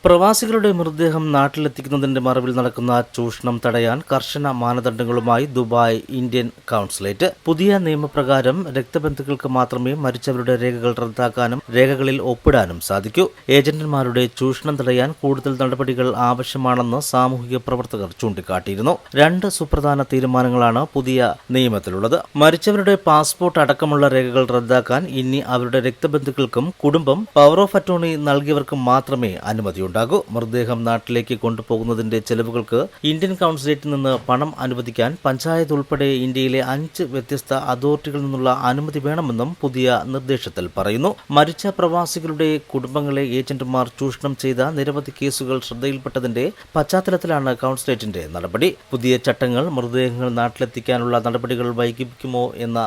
പ്രവാസികളുടെ മൃതദേഹം നാട്ടിലെത്തിക്കുന്നതിന്റെ മറവിൽ നടക്കുന്ന ചൂഷണം തടയാൻ കർശന മാനദണ്ഡങ്ങളുമായി ദുബായ് ഇന്ത്യൻ കൗൺസിലേറ്റ്. പുതിയ നിയമപ്രകാരം രക്തബന്ധുക്കൾക്ക് മാത്രമേ മരിച്ചവരുടെ രേഖകൾ റദ്ദാക്കാനും രേഖകളിൽ ഒപ്പിടാനും സാധിക്കൂ. ഏജന്റുമാരുടെ ചൂഷണം തടയാൻ കൂടുതൽ നടപടികൾ ആവശ്യമാണെന്ന് സാമൂഹിക പ്രവർത്തകർ ചൂണ്ടിക്കാട്ടിയിരുന്നു. 2 സുപ്രധാന തീരുമാനങ്ങളാണ് പുതിയ നിയമത്തിലുള്ളത്. മരിച്ചവരുടെ പാസ്പോർട്ട് അടക്കമുള്ള രേഖകൾ റദ്ദാക്കാൻ ഇനി അവരുടെ രക്തബന്ധുക്കൾക്കും കുടുംബം പവർ ഓഫ് അറ്റോർണി നൽകിയവർക്കും മാത്രമേ അനുമതിയുള്ളൂ. മൃതദേഹം നാട്ടിലേക്ക് കൊണ്ടുപോകുന്നതിന്റെ ചെലവുകൾക്ക് ഇന്ത്യൻ കൗൺസിലേറ്റിൽ നിന്ന് പണം അനുവദിക്കാൻ പഞ്ചായത്ത് ഉൾപ്പെടെ ഇന്ത്യയിലെ 5 വ്യത്യസ്ത അതോറിറ്റികളിൽ നിന്നുള്ള അനുമതി വേണമെന്നും പുതിയ നിർദ്ദേശത്തിൽ പറയുന്നു. മരിച്ച പ്രവാസികളുടെ കുടുംബങ്ങളെ ഏജന്റുമാർ ചൂഷണം ചെയ്ത നിരവധി കേസുകൾ ശ്രദ്ധയിൽപ്പെട്ടതിന്റെ പശ്ചാത്തലത്തിലാണ് കൗൺസിലേറ്റിന്റെ നടപടി. പുതിയ ചട്ടങ്ങൾ മൃതദേഹങ്ങൾ നാട്ടിലെത്തിക്കാനുള്ള നടപടികൾ വൈകിപ്പിക്കുമോ എന്ന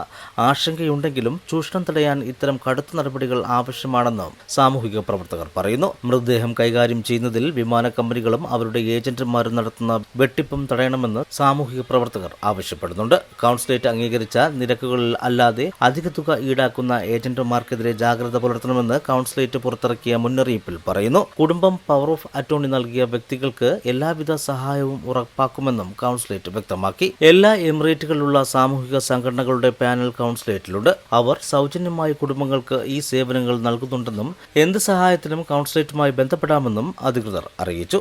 ആശങ്കയുണ്ടെങ്കിലും ചൂഷണം തടയാൻ ഇത്തരം കടുത്ത നടപടികൾ ആവശ്യമാണെന്ന് സാമൂഹിക പ്രവർത്തകർ പറയുന്നു. മൃതദേഹം കൈകാര്യം ചെയ്യുന്നതിൽ വിമാന കമ്പനികളും അവരുടെ ഏജന്റുമാരും നടത്തുന്ന വെട്ടിപ്പും തടയണമെന്ന് സാമൂഹിക പ്രവർത്തകർ ആവശ്യപ്പെടുന്നുണ്ട്. കൗൺസിലേറ്റ് അംഗീകരിച്ച നിരക്കുകളിൽ അല്ലാതെ അധിക തുക ഈടാക്കുന്ന ഏജന്റുമാർക്കെതിരെ ജാഗ്രത പുലർത്തണമെന്ന് കൗൺസിലേറ്റ് പുറത്തിറക്കിയ മുന്നറിയിപ്പിൽ പറയുന്നു. കുടുംബം പവർ ഓഫ് അറ്റോർണി നൽകിയ വ്യക്തികൾക്ക് എല്ലാവിധ സഹായവും ഉറപ്പാക്കുമെന്നും കൗൺസിലേറ്റ് വ്യക്തമാക്കി. എല്ലാ എമിറേറ്റുകളിലുള്ള സാമൂഹിക സംഘടനകളുടെ പാനൽ കൗൺസിലേറ്റിലുണ്ട്. അവർ സൗജന്യമായി കുടുംബങ്ങൾക്ക് ഈ സേവനങ്ങൾ നൽകുന്നുണ്ടെന്നും എന്ത് സഹായത്തിനും കൗൺസിലേറ്റുമായി ബന്ധപ്പെടാമെന്നും അധികൃതർ അറിയിച്ചു.